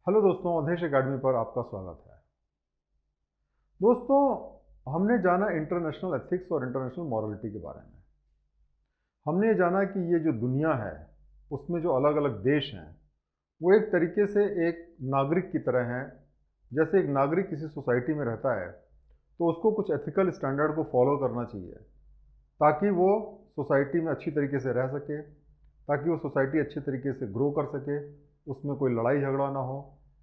Hello दोस्तों, Awadhesh academy पर आपका स्वागत है। दोस्तों, हमने जाना इंटरनेशनल एथिक्स और इंटरनेशनल मॉरलिटी के बारे में। हमने ये जाना कि ये जो दुनिया है उसमें जो अलग अलग देश हैं वो एक तरीके से एक नागरिक की तरह हैं। जैसे एक नागरिक किसी सोसाइटी में रहता है तो उसको कुछ एथिकल स्टैंडर्ड को फॉलो करना चाहिए ताकि वो सोसाइटी में अच्छी तरीके से रह सके, ताकि वो सोसाइटी अच्छे तरीके से ग्रो कर सके, उसमें कोई लड़ाई झगड़ा ना हो,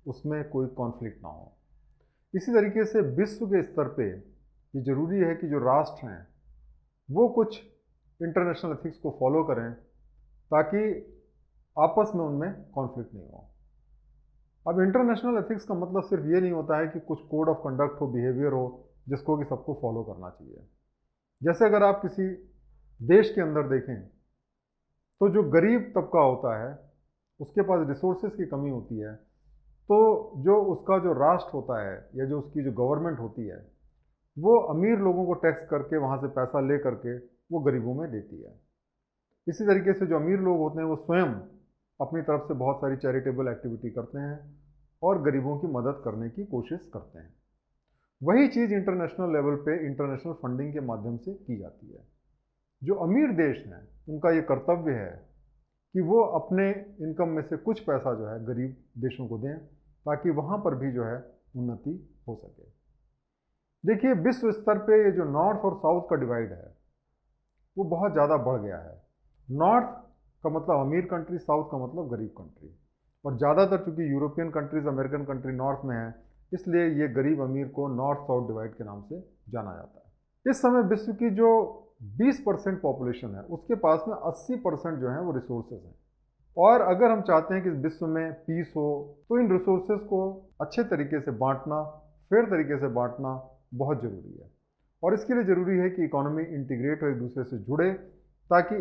उसमें कोई कॉन्फ्लिक्ट ना हो। इसी तरीके से विश्व के स्तर पे ये ज़रूरी है कि जो राष्ट्र हैं वो कुछ इंटरनेशनल एथिक्स को फॉलो करें ताकि आपस में उनमें कॉन्फ्लिक्ट नहीं हो। अब इंटरनेशनल एथिक्स का मतलब सिर्फ ये नहीं होता है कि कुछ कोड ऑफ कंडक्ट हो, बिहेवियर हो जिसको कि सबको फॉलो करना चाहिए। जैसे अगर आप किसी देश के अंदर देखें तो जो गरीब तबका होता है उसके पास रिसोर्सेज की कमी होती है, तो जो उसका जो राष्ट्र होता है या जो उसकी जो गवर्नमेंट होती है वो अमीर लोगों को टैक्स करके वहाँ से पैसा ले करके वो गरीबों में देती है। इसी तरीके से जो अमीर लोग होते हैं वो स्वयं अपनी तरफ से बहुत सारी चैरिटेबल एक्टिविटी करते हैं और गरीबों की मदद करने की कोशिश करते हैं। वही चीज़ इंटरनेशनल लेवल पे इंटरनेशनल फंडिंग के माध्यम से की जाती है। जो अमीर देश हैं उनका ये कर्तव्य है कि वो अपने इनकम में से कुछ पैसा जो है गरीब देशों को दें ताकि वहाँ पर भी जो है उन्नति हो सके। देखिए, विश्व स्तर पे ये जो नॉर्थ और साउथ का डिवाइड है वो बहुत ज़्यादा बढ़ गया है। नॉर्थ का मतलब अमीर कंट्री, साउथ का मतलब गरीब कंट्री। और ज़्यादातर चूंकि European countries, American country north में है, इसलिए ये गरीब अमीर को नॉर्थ साउथ डिवाइड के नाम से जाना जाता है। इस समय विश्व की जो 20% पॉपुलेशन है उसके पास में 80% जो है वो रिसोर्सेज हैं। और अगर हम चाहते हैं कि विश्व में पीस हो तो इन रिसोर्सेज को अच्छे तरीके से बांटना, फेयर तरीके से बांटना बहुत ज़रूरी है। और इसके लिए ज़रूरी है कि इकोनॉमी इंटीग्रेट हो, एक दूसरे से जुड़े, ताकि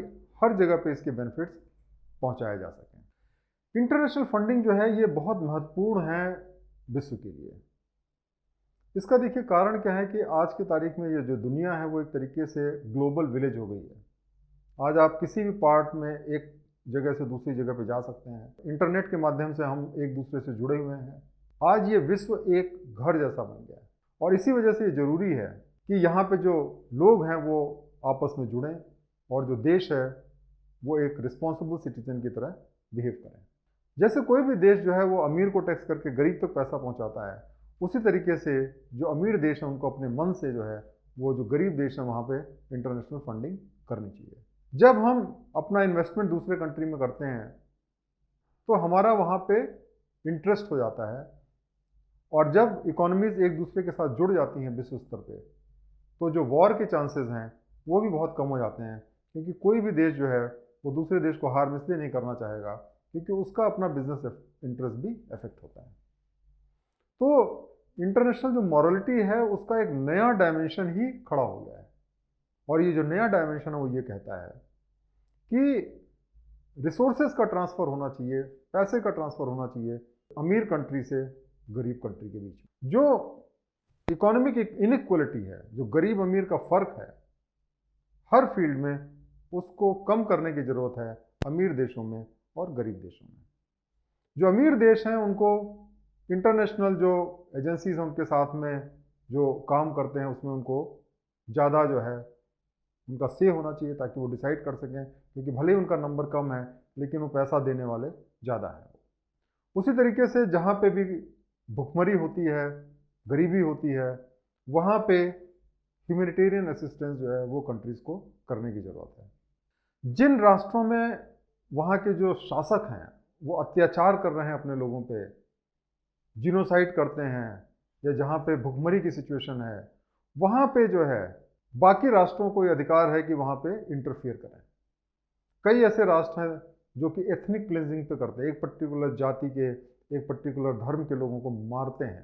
हर जगह पे इसके बेनिफिट्स पहुंचाए जा सकें। इंटरनेशनल फंडिंग जो है ये बहुत महत्वपूर्ण है विश्व के लिए। इसका देखिए कारण क्या है कि आज की तारीख में ये जो दुनिया है वो एक तरीके से ग्लोबल विलेज हो गई है। आज आप किसी भी पार्ट में एक जगह से दूसरी जगह पे जा सकते हैं। इंटरनेट के माध्यम से हम एक दूसरे से जुड़े हुए हैं। आज ये विश्व एक घर जैसा बन गया है और इसी वजह से ये ज़रूरी है कि यहाँ पे जो लोग हैं वो आपस में जुड़ें और जो देश है वो एक रिस्पॉन्सिबल सिटीजन की तरह बिहेव करें। जैसे कोई भी देश जो है वो अमीर को टैक्स करके गरीब तक पैसा पहुँचाता है, उसी तरीके से जो अमीर देश हैं उनको अपने मन से जो है वो जो गरीब देश हैं वहाँ पे इंटरनेशनल फंडिंग करनी चाहिए। जब हम अपना इन्वेस्टमेंट दूसरे कंट्री में करते हैं तो हमारा वहाँ पे इंटरेस्ट हो जाता है, और जब इकोनॉमीज एक दूसरे के साथ जुड़ जाती हैं विश्व स्तर पे तो जो वॉर के चांसेस हैं वो भी बहुत कम हो जाते हैं, क्योंकि कोई भी देश जो है वो दूसरे देश को हार्म इसलिए नहीं करना चाहेगा क्योंकि उसका अपना बिजनेस इंटरेस्ट भी इफेक्ट होता है। तो इंटरनेशनल जो मॉरलिटी है उसका एक नया डायमेंशन ही खड़ा हो गया है, और ये जो नया डायमेंशन है वो ये कहता है कि रिसोर्सेज का ट्रांसफ़र होना चाहिए, पैसे का ट्रांसफ़र होना चाहिए अमीर कंट्री से गरीब कंट्री के बीच। जो इकोनॉमिक इनइक्वलिटी है, जो गरीब अमीर का फ़र्क है हर फील्ड में, उसको कम करने की ज़रूरत है अमीर देशों में और गरीब देशों में। जो अमीर देश हैं उनको इंटरनेशनल जो एजेंसीज हैं उनके साथ में जो काम करते हैं उसमें उनको ज़्यादा जो है उनका से होना चाहिए ताकि वो डिसाइड कर सकें, क्योंकि भले ही उनका नंबर कम है लेकिन वो पैसा देने वाले ज़्यादा हैं। उसी तरीके से जहाँ पे भी भुखमरी होती है, गरीबी होती है, वहाँ पे ह्यूमैनिटेरियन असिस्टेंस जो है वो कंट्रीज़ को करने की ज़रूरत है। जिन राष्ट्रों में वहाँ के जो शासक हैं वो अत्याचार कर रहे हैं अपने लोगों पे, जिनोसाइड करते हैं, या जहाँ पे भुखमरी की सिचुएशन है, वहाँ पे जो है बाकी राष्ट्रों को ये अधिकार है कि वहाँ पे इंटरफियर करें। कई ऐसे राष्ट्र हैं जो कि एथनिक क्लिनजिंग पे करते हैं, एक पर्टिकुलर जाति के, एक पर्टिकुलर धर्म के लोगों को मारते हैं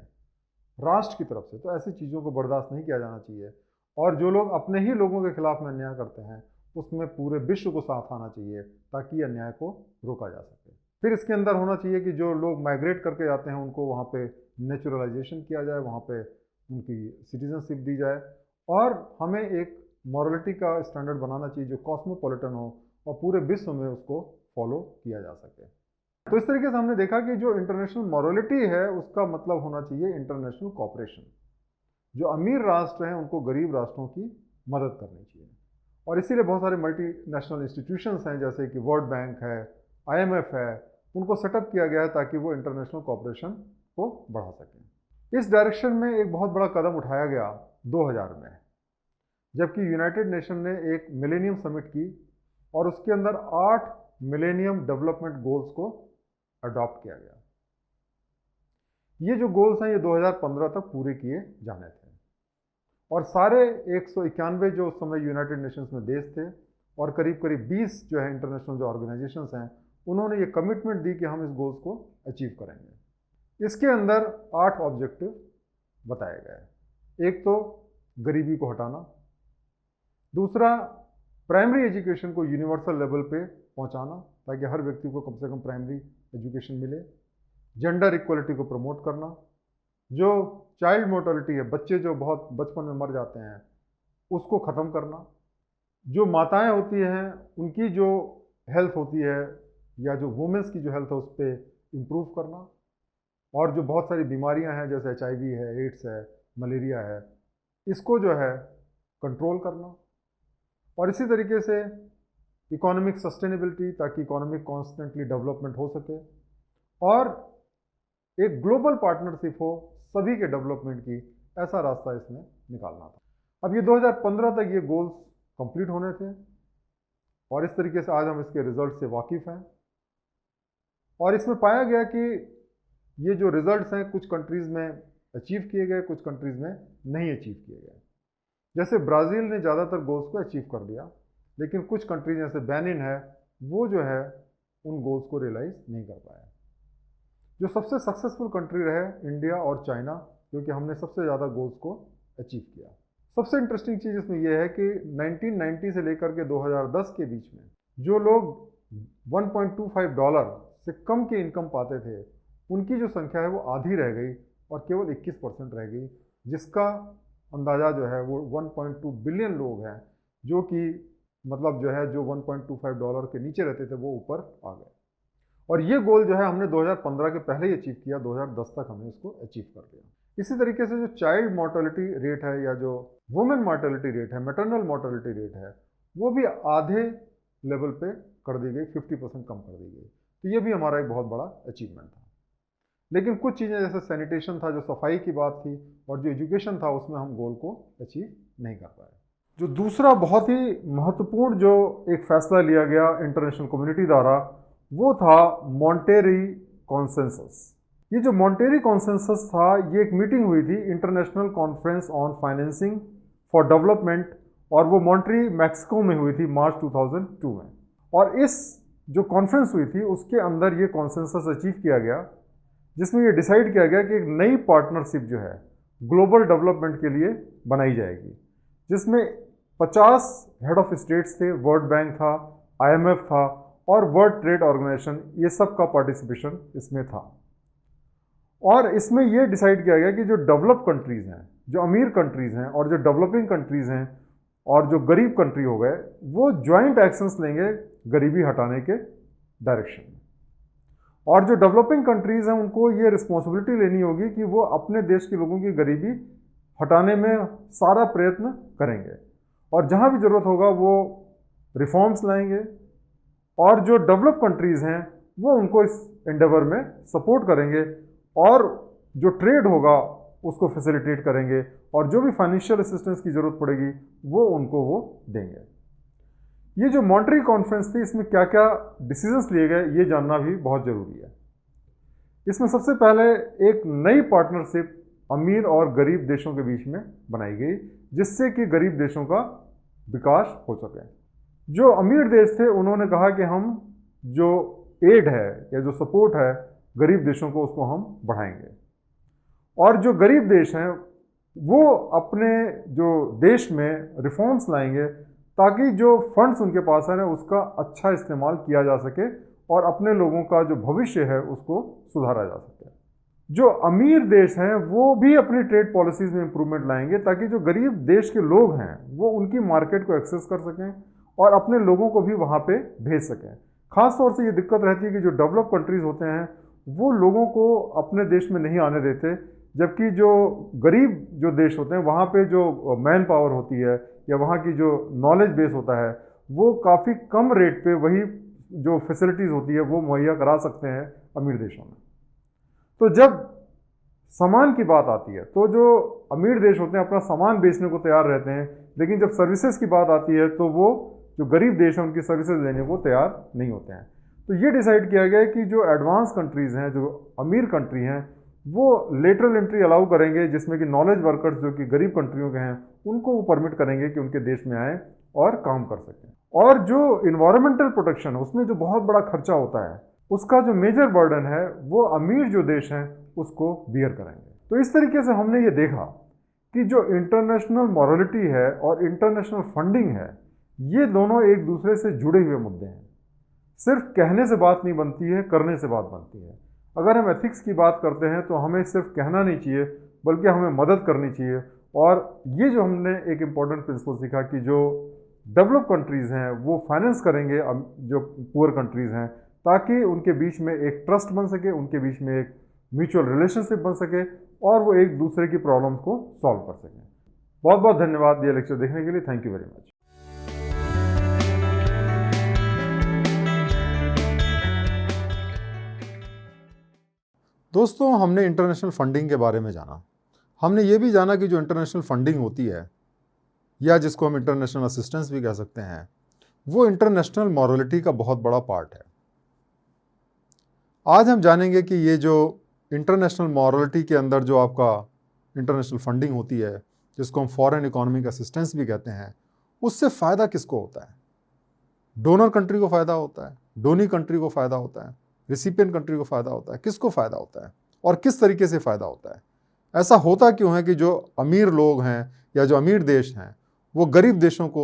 राष्ट्र की तरफ से। तो ऐसी चीज़ों को बर्दाश्त नहीं किया जाना चाहिए, और जो लोग अपने ही लोगों के खिलाफ में अन्याय करते हैं उसमें पूरे विश्व को साथ आना चाहिए ताकि अन्याय को रोका जा सके। फिर इसके अंदर होना चाहिए कि जो लोग माइग्रेट करके जाते हैं उनको वहाँ पे नेचुरलाइजेशन किया जाए, वहाँ पे उनकी सिटीजनशिप दी जाए, और हमें एक मॉरलिटी का स्टैंडर्ड बनाना चाहिए जो कॉस्मोपॉलिटन हो और पूरे विश्व में उसको फॉलो किया जा सके। तो इस तरीके से हमने देखा कि जो इंटरनेशनल मॉरलिटी है उसका मतलब होना चाहिए इंटरनेशनल कॉपरेशन। जो अमीर राष्ट्र हैं उनको गरीब राष्ट्रों की मदद करनी चाहिए, और इसीलिए बहुत सारे मल्टीनेशनल इंस्टीट्यूशंस हैं जैसे कि वर्ल्ड बैंक है, IMF है, उनको सेटअप किया गया है ताकि वो इंटरनेशनल कॉपरेशन को बढ़ा सकें। इस डायरेक्शन में एक बहुत बड़ा कदम उठाया गया 2000 में, जबकि यूनाइटेड नेशन ने एक मिलेनियम समिट की और उसके अंदर 8 मिलेनियम डेवलपमेंट गोल्स को अडॉप्ट किया गया। ये जो गोल्स हैं ये 2015 तक पूरे किए जाने थे, और सारे 191 जो उस समय यूनाइटेड नेशंस में देश थे और करीब करीब 20 जो है इंटरनेशनल जो ऑर्गेनाइजेशंस हैं, उन्होंने ये कमिटमेंट दी कि हम इस गोल्स को अचीव करेंगे। इसके अंदर 8 ऑब्जेक्टिव बताए गए। एक तो गरीबी को हटाना, दूसरा प्राइमरी एजुकेशन को यूनिवर्सल लेवल पे पहुंचाना ताकि हर व्यक्ति को कम से कम प्राइमरी एजुकेशन मिले, जेंडर इक्वलिटी को प्रमोट करना, जो चाइल्ड मोर्टेलिटी है, बच्चे जो बहुत बचपन में मर जाते हैं, उसको ख़त्म करना, जो माताएं होती हैं उनकी जो हेल्थ होती है या जो वुमेंस की जो हेल्थ है उस पर इम्प्रूव करना, और जो बहुत सारी बीमारियां हैं जैसे HIV है, एड्स है, मलेरिया है, इसको जो है कंट्रोल करना, और इसी तरीके से इकोनॉमिक सस्टेनेबिलिटी ताकि इकोनॉमिक कॉन्स्टेंटली डेवलपमेंट हो सके, और एक ग्लोबल पार्टनरशिप हो सभी के डेवलपमेंट की, ऐसा रास्ता इसमें निकालना था। अब ये 2015 तक ये गोल्स कंप्लीट होने थे, और इस तरीके से आज हम इसके रिजल्ट से वाकिफ़ हैं। और इसमें पाया गया कि ये जो रिजल्ट्स हैं कुछ कंट्रीज़ में अचीव किए गए, कुछ कंट्रीज़ में नहीं अचीव किए गए। जैसे ब्राज़ील ने ज़्यादातर गोल्स को अचीव कर लिया, लेकिन कुछ कंट्रीज जैसे बेनिन है वो जो है उन गोल्स को रियलाइज़ नहीं कर पाया। जो सबसे सक्सेसफुल कंट्री रहे इंडिया और चाइना, क्योंकि हमने सबसे ज़्यादा गोल्स को अचीव किया। सबसे इंटरेस्टिंग चीज़ इसमें यह है कि 1990 से लेकर के 2010 के बीच में जो लोग $1.25 से कम की इनकम पाते थे, उनकी जो संख्या है वो आधी रह गई और केवल 21% रह गई, जिसका अंदाज़ा जो है वो 1.2 बिलियन लोग हैं, जो कि मतलब जो है जो $1.25 के नीचे रहते थे वो ऊपर आ गए। और ये गोल जो है हमने 2015 के पहले ही अचीव किया, 2010 तक हमने इसको अचीव कर लिया। इसी तरीके से जो चाइल्ड मोर्टेलिटी रेट है या जो वुमेन मोर्टेलिटी रेट है, मैटरनल मोर्टेलिटी रेट है, वो भी आधे लेवल पे कर दी गई, 50% कम कर दी गई। तो ये भी हमारा एक बहुत बड़ा अचीवमेंट था। लेकिन कुछ चीज़ें जैसे सैनिटेशन था, जो सफाई की बात थी, और जो एजुकेशन था, उसमें हम गोल को अचीव नहीं कर पाए। जो दूसरा बहुत ही महत्वपूर्ण जो एक फैसला लिया गया इंटरनेशनल कम्युनिटी द्वारा, वो था मॉन्टेरी कॉन्सेंसस। ये जो मॉन्टेरी कॉन्सेंसस था, ये एक मीटिंग हुई थी, international conference on financing for development, और वो मॉन्ट्री मैक्सिको में हुई थी मार्च 2002 में। और इस जो कॉन्फ्रेंस हुई थी उसके अंदर ये कॉन्सेंसस अचीव किया गया, जिसमें ये डिसाइड किया गया कि एक नई पार्टनरशिप जो है ग्लोबल डेवलपमेंट के लिए बनाई जाएगी, जिसमें 50 हेड ऑफ स्टेट्स थे, वर्ल्ड बैंक था, IMF था और वर्ल्ड ट्रेड ऑर्गेनाइजेशन, ये सब का पार्टिसिपेशन इसमें था। और इसमें यह डिसाइड किया गया कि जो डेवलप कंट्रीज़ हैं, जो अमीर कंट्रीज़ हैं, और जो डेवलपिंग कंट्रीज़ हैं, और जो गरीब कंट्री हो गए, वो ज्वाइंट एक्शंस लेंगे गरीबी हटाने के डायरेक्शन में। और जो डेवलपिंग कंट्रीज़ हैं उनको ये रिस्पॉन्सिबिलिटी लेनी होगी कि वो अपने देश के लोगों की गरीबी हटाने में सारा प्रयत्न करेंगे, और जहाँ भी ज़रूरत होगा वो रिफॉर्म्स लाएंगे, और जो डेवलप कंट्रीज़ हैं वो उनको इस एंडेवर में सपोर्ट करेंगे, और जो ट्रेड होगा उसको फैसिलिटेट करेंगे, और जो भी फाइनेंशियल असिस्टेंस की ज़रूरत पड़ेगी वो उनको वो देंगे। ये जो मॉन्ट्री कॉन्फ्रेंस थी, इसमें क्या क्या डिसीजंस लिए गए ये जानना भी बहुत ज़रूरी है। इसमें सबसे पहले एक नई पार्टनरशिप अमीर और गरीब देशों के बीच में बनाई गई, जिससे कि गरीब देशों का विकास हो सके। जो अमीर देश थे उन्होंने कहा कि हम जो एड है या जो सपोर्ट है गरीब देशों को, उसको हम बढ़ाएंगे, और जो गरीब देश हैं वो अपने जो देश में रिफॉर्म्स लाएंगे ताकि जो फंड्स उनके पास है ना उसका अच्छा इस्तेमाल किया जा सके और अपने लोगों का जो भविष्य है उसको सुधारा जा सके। जो अमीर देश हैं वो भी अपनी ट्रेड पॉलिसीज़ में इम्प्रूवमेंट लाएंगे ताकि जो गरीब देश के लोग हैं वो उनकी मार्केट को एक्सेस कर सकें और अपने लोगों को भी वहाँ पे भेज सकें, ख़ास तौर से ये दिक्कत रहती है कि जो डेवलप कंट्रीज़ होते हैं वो लोगों को अपने देश में नहीं आने देते, जबकि जो गरीब जो देश होते हैं वहाँ पे जो मैन पावर होती है या वहाँ की जो नॉलेज बेस होता है वो काफ़ी कम रेट पे वही जो फैसिलिटीज़ होती है वो मुहैया करा सकते हैं अमीर देशों में। तो जब सामान की बात आती है तो जो अमीर देश होते हैं अपना सामान बेचने को तैयार रहते हैं, लेकिन जब सर्विसेज की बात आती है तो वो जो गरीब देश हैं उनकी सर्विसेज देने को तैयार नहीं होते हैं। तो ये डिसाइड किया गया है कि जो एडवांस कंट्रीज़ हैं, जो अमीर कंट्री हैं, वो लेटरल एंट्री अलाउ करेंगे, जिसमें कि नॉलेज वर्कर्स जो कि गरीब कंट्रियों के हैं उनको वो परमिट करेंगे कि उनके देश में आए और काम कर सकें। और जो इन्वायरमेंटल प्रोटेक्शन है उसमें जो बहुत बड़ा खर्चा होता है उसका जो मेजर बर्डन है वो अमीर जो देश हैं उसको बियर करेंगे। तो इस तरीके से हमने ये देखा कि जो इंटरनेशनल मॉरलिटी है और इंटरनेशनल फंडिंग है ये दोनों एक दूसरे से जुड़े हुए मुद्दे हैं। सिर्फ कहने से बात नहीं बनती है, करने से बात बनती है। अगर हम एथिक्स की बात करते हैं तो हमें सिर्फ कहना नहीं चाहिए बल्कि हमें मदद करनी चाहिए। और ये जो हमने एक इम्पॉर्टेंट प्रिंसिपल सीखा कि जो डेवलप कंट्रीज़ हैं वो फाइनेंस करेंगे जो पुअर कंट्रीज़ हैं, ताकि उनके बीच में एक ट्रस्ट बन सके, उनके बीच में एक म्यूचुअल रिलेशनशिप बन सके और वो एक दूसरे की प्रॉब्लम्स को सॉल्व कर सकें। बहुत बहुत धन्यवाद ये लेक्चर देखने के लिए। Thank you very much. दोस्तों, हमने इंटरनेशनल फंडिंग के बारे में जाना। हमने ये भी जाना कि जो इंटरनेशनल फंडिंग होती है या जिसको हम इंटरनेशनल असिस्टेंस भी कह सकते हैं, वो इंटरनेशनल मॉरलिटी का बहुत बड़ा पार्ट है। आज हम जानेंगे कि ये जो इंटरनेशनल मॉरलिटी के अंदर जो आपका इंटरनेशनल फंडिंग होती है, जिसको हम फॉरेन इकोनॉमिक असिस्टेंस भी कहते हैं, उससे फ़ायदा किसको होता है। डोनर कंट्री को फ़ायदा होता है, डोनी कंट्री को फ़ायदा होता है, रिसिपिएंट कंट्री को फ़ायदा होता है, किसको फ़ायदा होता है और किस तरीके से फ़ायदा होता है। ऐसा होता क्यों है कि जो अमीर लोग हैं या जो अमीर देश हैं वो गरीब देशों को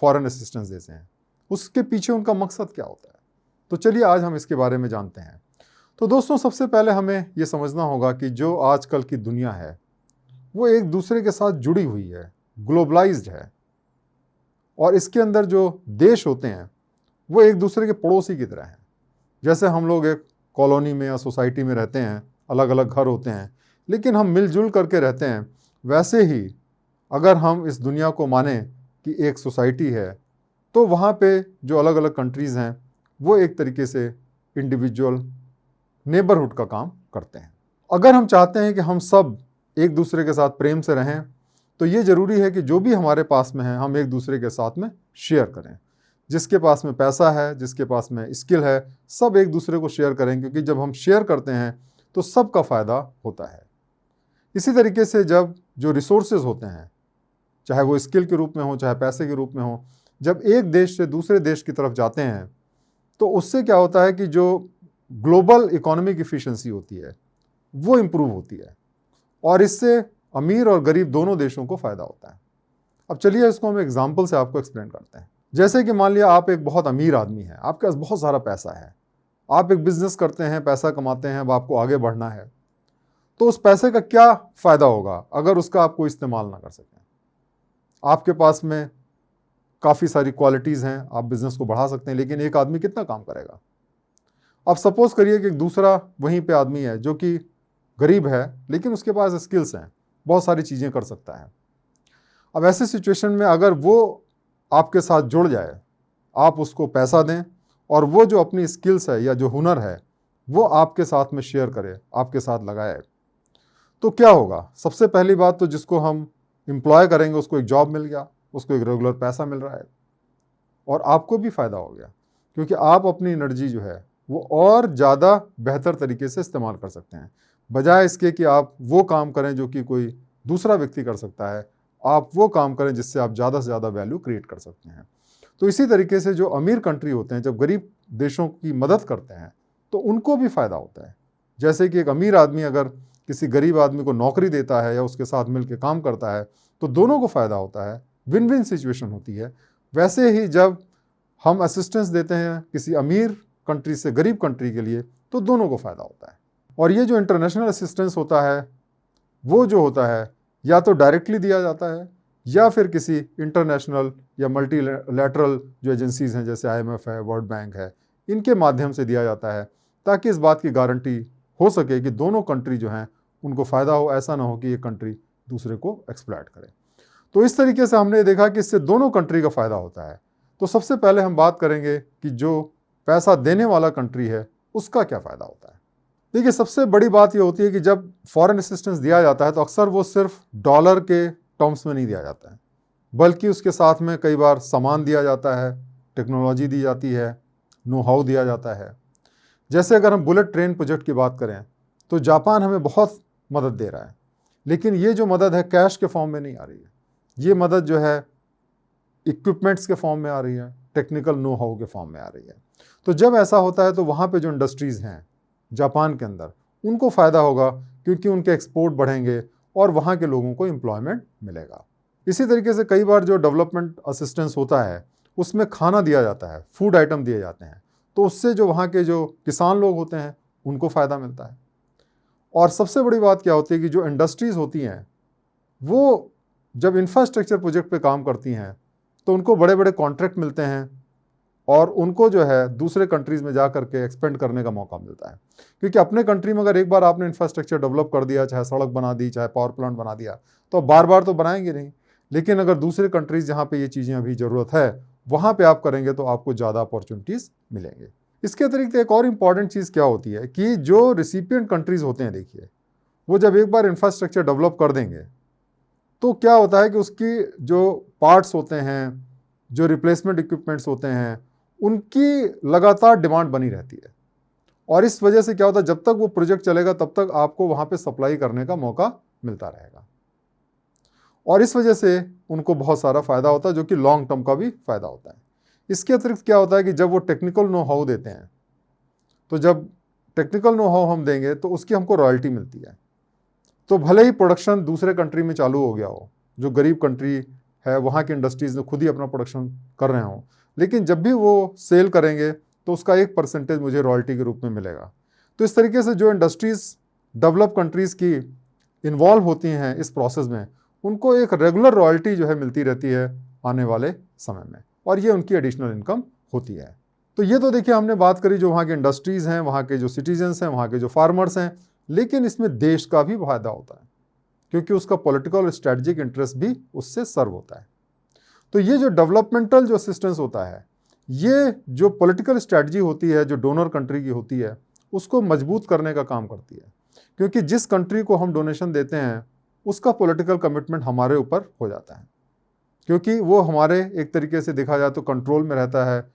फॉरेन असिस्टेंस देते हैं, उसके पीछे उनका मकसद क्या होता है। तो चलिए आज हम इसके बारे में जानते हैं। तो दोस्तों, सबसे पहले हमें ये समझना होगा कि जो आजकल की दुनिया है वो एक दूसरे के साथ जुड़ी हुई है, ग्लोबलाइज्ड है, और इसके अंदर जो देश होते हैं वो एक दूसरे के पड़ोसी की तरह हैं। जैसे हम लोग एक कॉलोनी में या सोसाइटी में रहते हैं, अलग अलग घर होते हैं, लेकिन हम मिलजुल करके रहते हैं, वैसे ही अगर हम इस दुनिया को माने कि एक सोसाइटी है तो वहाँ पे जो अलग अलग कंट्रीज़ हैं वो एक तरीके से इंडिविजुअल नेबरहुड का काम करते हैं। अगर हम चाहते हैं कि हम सब एक दूसरे के साथ प्रेम से रहें तो ये ज़रूरी है कि जो भी हमारे पास में है हम एक दूसरे के साथ में शेयर करें। जिसके पास में पैसा है, जिसके पास में स्किल है, सब एक दूसरे को शेयर करें, क्योंकि जब हम शेयर करते हैं तो सबका फ़ायदा होता है। इसी तरीके से जब जो रिसोर्सेज होते हैं, चाहे वो स्किल के रूप में हो चाहे पैसे के रूप में हो, जब एक देश से दूसरे देश की तरफ जाते हैं तो उससे क्या होता है कि जो ग्लोबल इकोनॉमिक इफ़िशिएंसी होती है वो इम्प्रूव होती है और इससे अमीर और गरीब दोनों देशों को फ़ायदा होता है। अब चलिए इसको हम एग्जाम्पल से आपको एक्सप्लेन करते हैं। जैसे कि मान लिया आप एक बहुत अमीर आदमी हैं, आपके पास बहुत सारा पैसा है, आप एक बिज़नेस करते हैं, पैसा कमाते हैं, अब आपको आगे बढ़ना है, तो उस पैसे का क्या फ़ायदा होगा अगर उसका आप कोई इस्तेमाल ना कर सकें। आपके पास में काफ़ी सारी क्वालिटीज़ हैं, आप बिज़नेस को बढ़ा सकते हैं, लेकिन एक आदमी कितना काम करेगा। अब सपोज़ करिए कि एक दूसरा वहीं पे आदमी है जो कि गरीब है लेकिन उसके पास स्किल्स हैं, बहुत सारी चीज़ें कर सकता है। अब ऐसे सिचुएशन में अगर वो आपके साथ जुड़ जाए, आप उसको पैसा दें और वो जो अपनी स्किल्स है या जो हुनर है वो आपके साथ में शेयर करे, आपके साथ लगाए, तो क्या होगा। सबसे पहली बात तो जिसको हम एम्प्लॉय करेंगे उसको एक जॉब मिल गया, उसको एक रेगुलर पैसा मिल रहा है और आपको भी फ़ायदा हो गया, क्योंकि आप अपनी एनर्जी जो है वो और ज़्यादा बेहतर तरीके से इस्तेमाल कर सकते हैं। बजाय इसके कि आप वो काम करें जो कि कोई दूसरा व्यक्ति कर सकता है, आप वो काम करें जिससे आप ज़्यादा से ज़्यादा वैल्यू क्रिएट कर सकते हैं। तो इसी तरीके से जो अमीर कंट्री होते हैं जब गरीब देशों की मदद करते हैं तो उनको भी फ़ायदा होता है। जैसे कि एक अमीर आदमी अगर किसी गरीब आदमी को नौकरी देता है या उसके साथ मिलकर काम करता है तो दोनों को फ़ायदा होता है, विन विन सिचुएशन होती है। वैसे ही जब हम असिस्टेंस देते हैं किसी अमीर कंट्री से गरीब कंट्री के लिए तो दोनों को फ़ायदा होता है। और ये जो इंटरनेशनल असिस्टेंस होता है वो जो होता है या तो डायरेक्टली दिया जाता है या फिर किसी इंटरनेशनल या मल्टीलैटरल जो एजेंसीज़ हैं जैसे IMF है, वर्ल्ड बैंक है, इनके माध्यम से दिया जाता है, ताकि इस बात की गारंटी हो सके कि दोनों कंट्री जो हैं उनको फ़ायदा हो, ऐसा ना हो कि एक कंट्री दूसरे को एक्सप्लॉइट करे। तो इस तरीके से हमने देखा कि इससे दोनों कंट्री का फ़ायदा होता है। तो सबसे पहले हम बात करेंगे कि जो पैसा देने वाला कंट्री है उसका क्या फ़ायदा होता है। देखिए, सबसे बड़ी बात ये होती है कि जब फॉरेन असिस्टेंस दिया जाता है तो अक्सर वो सिर्फ डॉलर के टर्म्स में नहीं दिया जाता है, बल्कि उसके साथ में कई बार सामान दिया जाता है, टेक्नोलॉजी दी जाती है, नो हाउ दिया जाता है। जैसे अगर हम बुलेट ट्रेन प्रोजेक्ट की बात करें तो जापान हमें बहुत मदद दे रहा है, लेकिन ये जो मदद है कैश के फॉर्म में नहीं आ रही है। ये मदद जो है इक्विपमेंट्स के फॉर्म में आ रही है, टेक्निकल नो हाउ के फॉर्म में आ रही है। तो जब ऐसा होता है तो वहाँ पे जो इंडस्ट्रीज़ हैं जापान के अंदर, उनको फ़ायदा होगा, क्योंकि उनके एक्सपोर्ट बढ़ेंगे और वहाँ के लोगों को एम्प्लॉयमेंट मिलेगा। इसी तरीके से कई बार जो डेवलपमेंट असिस्टेंस होता है उसमें खाना दिया जाता है, फूड आइटम दिए जाते हैं, तो उससे जो वहाँ के जो किसान लोग होते हैं उनको फ़ायदा मिलता है। और सबसे बड़ी बात क्या होती है कि जो इंडस्ट्रीज़ होती हैं वो जब इंफ्रास्ट्रक्चर प्रोजेक्ट पे काम करती हैं तो उनको बड़े बड़े कॉन्ट्रैक्ट मिलते हैं और उनको जो है दूसरे कंट्रीज़ में जा करके एक्सपेंड करने का मौका मिलता है। क्योंकि अपने कंट्री में अगर एक बार आपने इंफ्रास्ट्रक्चर डेवलप कर दिया, चाहे सड़क बना दी, चाहे पावर प्लांट बना दिया, तो बार बार तो बनाएंगे नहीं। लेकिन अगर दूसरे कंट्रीज़ जहाँ पे ये चीज़ें अभी ज़रूरत है वहाँ पे आप करेंगे तो आपको ज़्यादा अपॉर्चुनिटीज़ मिलेंगे। इसके अतिरिक्त एक और इम्पॉर्टेंट चीज़ क्या होती है कि जो रिसिपिएंट कंट्रीज़ होते हैं, देखिए, वो जब एक बार इंफ्रास्ट्रक्चर डेवलप कर देंगे तो क्या होता है कि उसकी जो पार्ट्स होते हैं, जो रिप्लेसमेंट इक्विपमेंट्स होते हैं, उनकी लगातार डिमांड बनी रहती है। और इस वजह से क्या होता है, जब तक वो प्रोजेक्ट चलेगा तब तक आपको वहाँ पे सप्लाई करने का मौका मिलता रहेगा। और इस वजह से उनको बहुत सारा फ़ायदा होता है, जो कि लॉन्ग टर्म का भी फ़ायदा होता है। इसके अतिरिक्त क्या होता है कि जब वो टेक्निकल नो हाउ देते हैं, तो जब टेक्निकल नो हाउ हम देंगे तो उसकी हमको रॉयल्टी मिलती है। तो भले ही प्रोडक्शन दूसरे कंट्री में चालू हो गया हो, जो गरीब कंट्री है वहाँ की इंडस्ट्रीज़ ने खुद ही अपना प्रोडक्शन कर रहे हों, लेकिन जब भी वो सेल करेंगे तो उसका एक परसेंटेज मुझे रॉयल्टी के रूप में मिलेगा। तो इस तरीके से जो इंडस्ट्रीज़ डेवलप कंट्रीज़ की इन्वॉल्व होती हैं इस प्रोसेस में, उनको एक रेगुलर रॉयल्टी जो है मिलती रहती है आने वाले समय में, और ये उनकी एडिशनल इनकम होती है। तो ये तो देखिए हमने बात करी जो वहाँ की इंडस्ट्रीज़ हैं, वहाँ के जो सिटीजन्स हैं, वहाँ के जो फार्मर्स हैं, लेकिन इसमें देश का भी फायदा होता है, क्योंकि उसका पॉलिटिकल और स्ट्रेटजिक इंटरेस्ट भी उससे सर्व होता है। तो ये जो डेवलपमेंटल जो असिस्टेंस होता है, ये जो पॉलिटिकल स्ट्रेटजी होती है, जो डोनर कंट्री की होती है, उसको मजबूत करने का काम करती है। क्योंकि जिस कंट्री को हम डोनेशन देते हैं उसका पॉलिटिकल कमिटमेंट हमारे ऊपर हो जाता है, क्योंकि वो हमारे एक तरीके से देखा जाए तो कंट्रोल में रहता है,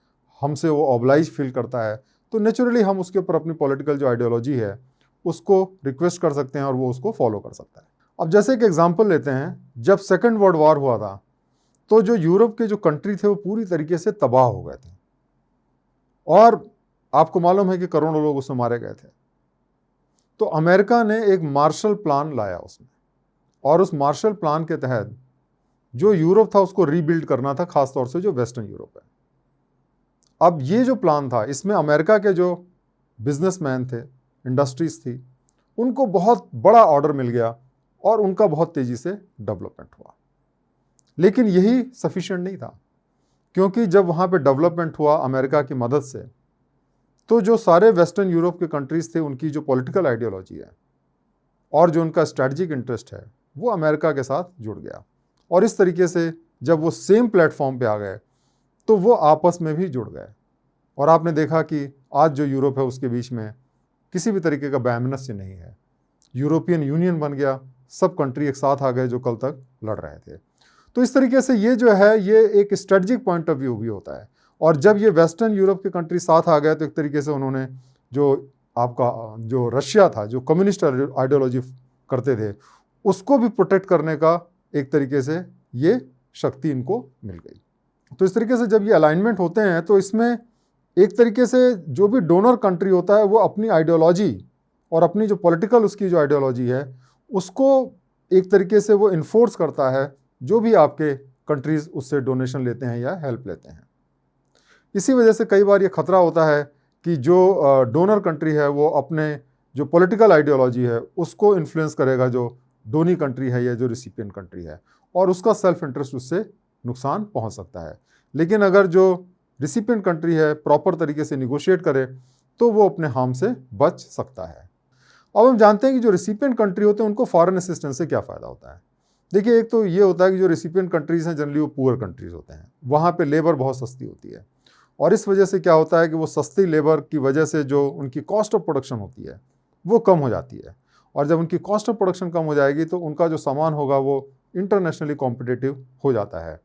हमसे वो ऑब्लाइज फील करता है। तो नेचुरली हम उसके ऊपर अपनी पॉलिटिकल जो आइडियोलॉजी है उसको रिक्वेस्ट कर सकते हैं और वो उसको फॉलो कर सकता है। अब जैसे एक एग्जांपल लेते हैं, जब सेकेंड वर्ल्ड वॉर हुआ था तो जो यूरोप के जो कंट्री थे वो पूरी तरीके से तबाह हो गए थे, और आपको मालूम है कि करोड़ों लोग उसमें मारे गए थे। तो अमेरिका ने एक मार्शल प्लान लाया उसमें, और उस मार्शल प्लान के तहत जो यूरोप था उसको रीबिल्ड करना था, खासतौर से जो वेस्टर्न यूरोप है। अब ये जो प्लान था, इसमें अमेरिका के जो बिजनेसमैन थे, इंडस्ट्रीज थी, उनको बहुत बड़ा ऑर्डर मिल गया और उनका बहुत तेजी से डेवलपमेंट हुआ। लेकिन यही सफिशिएंट नहीं था, क्योंकि जब वहाँ पे डेवलपमेंट हुआ अमेरिका की मदद से, तो जो सारे वेस्टर्न यूरोप के कंट्रीज़ थे, उनकी जो पॉलिटिकल आइडियोलॉजी है और जो उनका स्ट्रैटेजिक इंटरेस्ट है वो अमेरिका के साथ जुड़ गया, और इस तरीके से जब वो सेम प्लेटफॉर्म पे आ गए तो वो आपस में भी जुड़ गए। और आपने देखा कि आज जो यूरोप है उसके बीच में किसी भी तरीके का वैमनस्य नहीं है, यूरोपियन यूनियन बन गया, सब कंट्री एक साथ आ गए जो कल तक लड़ रहे थे। तो इस तरीके से ये जो है ये एक स्ट्रेटजिक पॉइंट ऑफ व्यू भी होता है। और जब ये वेस्टर्न यूरोप के कंट्री साथ आ गए तो एक तरीके से उन्होंने जो आपका जो रशिया था, जो कम्युनिस्ट आइडियोलॉजी करते थे, उसको भी प्रोटेक्ट करने का एक तरीके से ये शक्ति इनको मिल गई। तो इस तरीके से जब ये अलाइनमेंट होते हैं तो इसमें एक तरीके से जो भी डोनर कंट्री होता है वो अपनी आइडियोलॉजी और अपनी जो पॉलिटिकल उसकी जो आइडियोलॉजी है उसको एक तरीके से वो इन्फोर्स करता है, जो भी आपके कंट्रीज़ उससे डोनेशन लेते हैं या हेल्प लेते हैं। इसी वजह से कई बार ये खतरा होता है कि जो डोनर कंट्री है वो अपने जो पॉलिटिकल आइडियोलॉजी है उसको इन्फ्लुएंस करेगा जो डोनी कंट्री है या जो रिसिपिएंट कंट्री है, और उसका सेल्फ इंटरेस्ट उससे नुकसान पहुंच सकता है। लेकिन अगर जो रिसिपिएंट कंट्री है प्रॉपर तरीके से निगोशिएट करे तो वो अपने हार्म से बच सकता है। अब हम जानते हैं कि जो रिसिपिएंट कंट्री होते हैं उनको फॉरेन असिस्टेंस से क्या फ़ायदा होता है। देखिए, एक तो ये होता है कि जो रिसिपिएंट कंट्रीज़ हैं जनरली वो पुअर कंट्रीज़ होते हैं, वहाँ पे लेबर बहुत सस्ती होती है और इस वजह से क्या होता है कि वो सस्ती लेबर की वजह से जो उनकी कॉस्ट ऑफ प्रोडक्शन होती है वो कम हो जाती है और जब उनकी कॉस्ट ऑफ प्रोडक्शन कम हो जाएगी तो उनका जो सामान होगा वो इंटरनेशनली कॉम्पिटिटिव हो जाता है।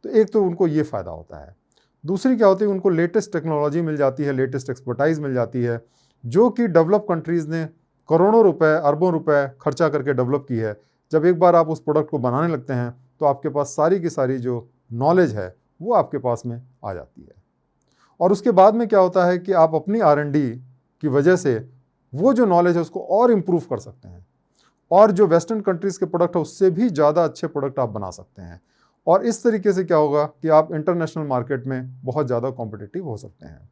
तो एक तो उनको ये फ़ायदा होता है। दूसरी क्या होती है, उनको लेटेस्ट टेक्नोलॉजी मिल जाती है, लेटेस्ट एक्सपर्टाइज मिल जाती है जो कि डेवलप कंट्रीज़ ने करोड़ों रुपए अरबों रुपए खर्चा करके डेवलप की है। जब एक बार आप उस प्रोडक्ट को बनाने लगते हैं तो आपके पास सारी की सारी जो नॉलेज है वो आपके पास में आ जाती है और उसके बाद में क्या होता है कि आप अपनी R&D की वजह से वो जो नॉलेज है उसको और इम्प्रूव कर सकते हैं और जो वेस्टर्न कंट्रीज़ के प्रोडक्ट है उससे भी ज़्यादा अच्छे प्रोडक्ट आप बना सकते हैं और इस तरीके से क्या होगा कि आप इंटरनेशनल मार्केट में बहुत ज़्यादा कॉम्पिटिटिव हो सकते हैं।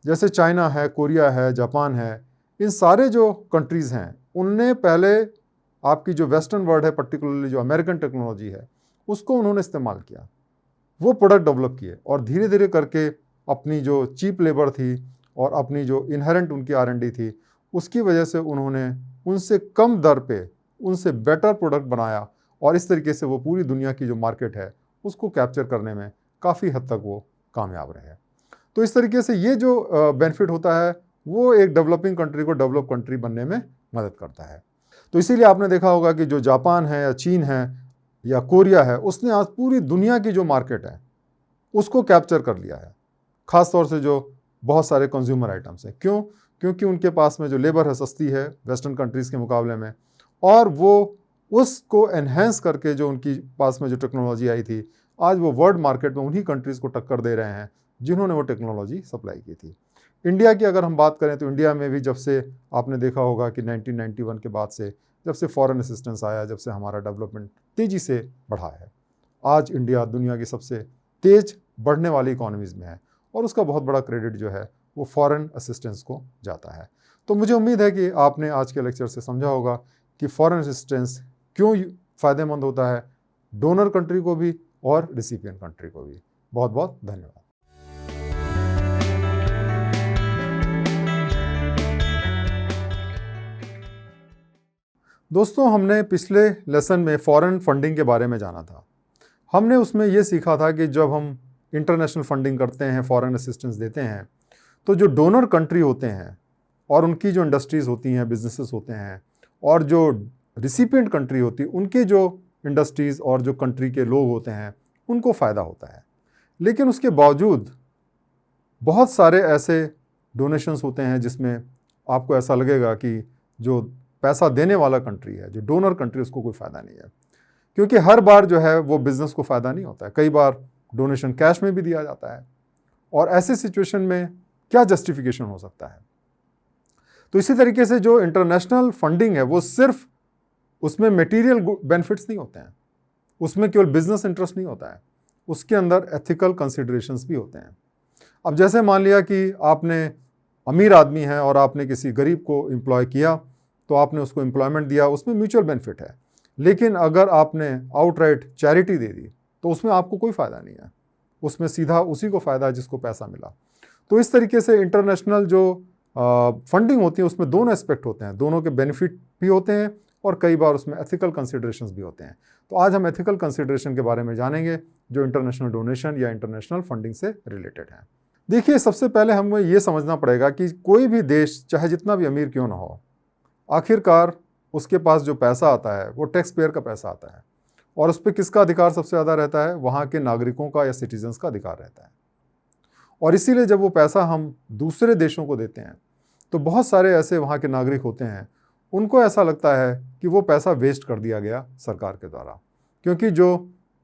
जैसे चाइना है, कोरिया है, जापान है, इन सारे जो कंट्रीज़ हैं उनने पहले आपकी जो वेस्टर्न वर्ल्ड है पर्टिकुलरली जो अमेरिकन टेक्नोलॉजी है उसको उन्होंने इस्तेमाल किया, वो प्रोडक्ट डेवलप किए और धीरे धीरे करके अपनी जो चीप लेबर थी और अपनी जो इनहेरेंट उनकी R&D थी उसकी वजह से उन्होंने उनसे कम दर पे उनसे बेटर प्रोडक्ट बनाया और इस तरीके से वो पूरी दुनिया की जो मार्केट है उसको कैप्चर करने में काफ़ी हद तक वो कामयाब रहे। तो इस तरीके से ये जो बेनिफिट होता है वो एक डेवलपिंग कंट्री को डेवलप कंट्री बनने में मदद करता है। तो इसीलिए आपने देखा होगा कि जो जापान है या चीन है या कोरिया है उसने आज पूरी दुनिया की जो मार्केट है उसको कैप्चर कर लिया है, ख़ास तौर से जो बहुत सारे कंज्यूमर आइटम्स हैं। क्यों? क्योंकि उनके पास में जो लेबर है सस्ती है वेस्टर्न कंट्रीज़ के मुकाबले में और वो उसको एनहेंस करके जो उनकी पास में जो टेक्नोलॉजी आई थी आज वो वर्ल्ड मार्केट में उन्हीं कंट्रीज़ को टक्कर दे रहे हैं जिन्होंने वो टेक्नोलॉजी सप्लाई की थी। इंडिया की अगर हम बात करें तो इंडिया में भी जब से आपने देखा होगा कि 1991 के बाद से जब से फॉरेन असिस्टेंस आया, जब से हमारा डेवलपमेंट तेज़ी से बढ़ा है, आज इंडिया दुनिया की सबसे तेज़ बढ़ने वाली इकोनॉमीज़ में है और उसका बहुत बड़ा क्रेडिट जो है वो फॉरेन असिस्टेंस को जाता है। तो मुझे उम्मीद है कि आपने आज के लेक्चर से समझा होगा कि फॉरेन असिस्टेंस क्यों फ़ायदेमंद होता है डोनर कंट्री को भी और रिसिपिएंट कंट्री को भी। बहुत बहुत धन्यवाद। दोस्तों, हमने पिछले लेसन में फॉरेन फंडिंग के बारे में जाना था। हमने उसमें ये सीखा था कि जब हम इंटरनेशनल फंडिंग करते हैं, फॉरेन असिस्टेंस देते हैं, तो जो डोनर कंट्री होते हैं और उनकी जो इंडस्ट्रीज़ होती हैं, बिजनेसेस होते हैं और जो रिसिपिएंट कंट्री होती है उनके जो इंडस्ट्रीज़ और जो कंट्री के लोग होते हैं उनको फ़ायदा होता है। लेकिन उसके बावजूद बहुत सारे ऐसे डोनेशंस होते हैं जिसमें आपको ऐसा लगेगा कि जो पैसा देने वाला कंट्री है, जो डोनर कंट्री, उसको कोई फ़ायदा नहीं है, क्योंकि हर बार जो है वो बिज़नेस को फ़ायदा नहीं होता है। कई बार डोनेशन कैश में भी दिया जाता है और ऐसे सिचुएशन में क्या जस्टिफिकेशन हो सकता है। तो इसी तरीके से जो इंटरनेशनल फंडिंग है वो सिर्फ उसमें मटेरियल बेनिफिट्स नहीं होते हैं, उसमें केवल बिजनेस इंटरेस्ट नहीं होता है, उसके अंदर एथिकल कंसिडरेशंस भी होते हैं। अब जैसे मान लिया कि आपने अमीर आदमी है और आपने किसी गरीब को एम्प्लॉय किया तो आपने उसको एम्प्लॉयमेंट दिया, उसमें म्यूचुअल बेनिफिट है। लेकिन अगर आपने आउटराइट चैरिटी दे दी तो उसमें आपको कोई फ़ायदा नहीं है, उसमें सीधा उसी को फ़ायदा है जिसको पैसा मिला। तो इस तरीके से इंटरनेशनल जो फंडिंग होती है उसमें दोनों एस्पेक्ट होते हैं, दोनों के बेनिफिट भी होते हैं और कई बार उसमें एथिकल कंसिडरेशंस भी होते हैं। तो आज हम एथिकल कंसिडरेशन के बारे में जानेंगे जो इंटरनेशनल डोनेशन या इंटरनेशनल फंडिंग से रिलेटेड है। देखिए, सबसे पहले हमें ये समझना पड़ेगा कि कोई भी देश चाहे जितना भी अमीर क्यों ना हो, आखिरकार उसके पास जो पैसा आता है वो टैक्स पेयर का पैसा आता है और उस पर किसका अधिकार सबसे ज़्यादा रहता है? वहाँ के नागरिकों का या सिटीजन्स का अधिकार रहता है। और इसीलिए जब वो पैसा हम दूसरे देशों को देते हैं तो बहुत सारे ऐसे वहाँ के नागरिक होते हैं, उनको ऐसा लगता है कि वो पैसा वेस्ट कर दिया गया सरकार के द्वारा, क्योंकि जो